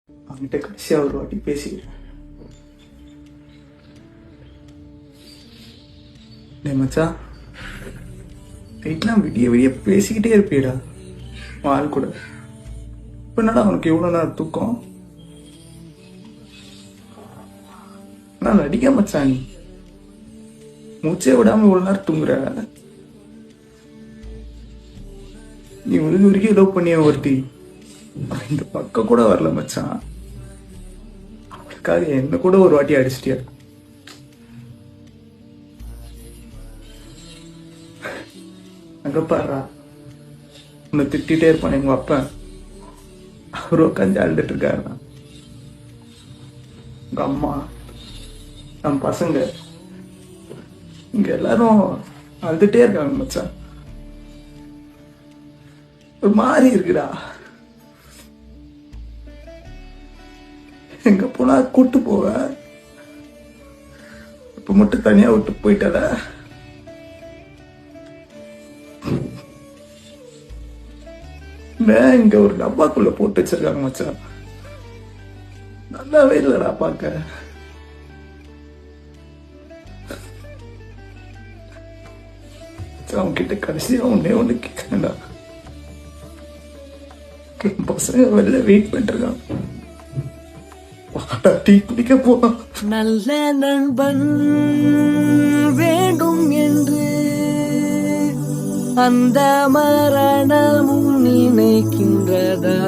அவன்கிட்ட கடைசியா ஒரு வாட்டி பேசிக்கிறேன். டேய் மச்சான், நைட்லாம் விடிய விடிய பேசிக்கிட்டே இருப்பியடா ஆள் கூட. இப்ப என்னடா அவனுக்கு எவ்வளவு நேரம் தூக்கம்? நான் நடிக்க மச்சான், நீ மூச்சே விடாம இவ்வளவு நேரம் தூங்குற. நீ உனக்கு வரைக்கும் லவ் பண்ணிய ஒருத்தி இந்த பக்கம் கூட வரல மச்சான். அவளுக்காக என்ன கூட ஒரு வாட்டி அடிச்சிட்டியா? அங்க பாடுறா, உன்னை திட்டிகிட்டே இருப்பான் எங்க அப்பா. அவரு உட்காந்து அழுதுட்டு இருக்காருண்ணா. உங்க அம்மா, நம்ம பசங்க, இங்க எல்லாரும் அழுதுட்டே இருக்காங்க மச்சான். ஒரு மாதிரி இருக்குடா. எங்க போனா கூட்டு போவ, இப்ப மட்டும் தனியா விட்டு போயிட்டால. இங்க ஒரு டப்பாக்குள்ள போட்டு வச்சிருக்காங்க மச்சான். நல்லாவே இல்லடா பாக்க. அவன் கிட்ட கடைசியா ஒண்ணு கேட்கண்டா. பசங்க வெளில வெயிட் பண்ணிட்டு இருக்கான். டீ குடிக்க போவான். நல்ல நண்பன் வேண்டும் என்று அந்த மரணமும் நினைக்கின்றதா?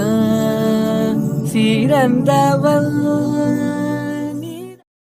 சிறந்தவள்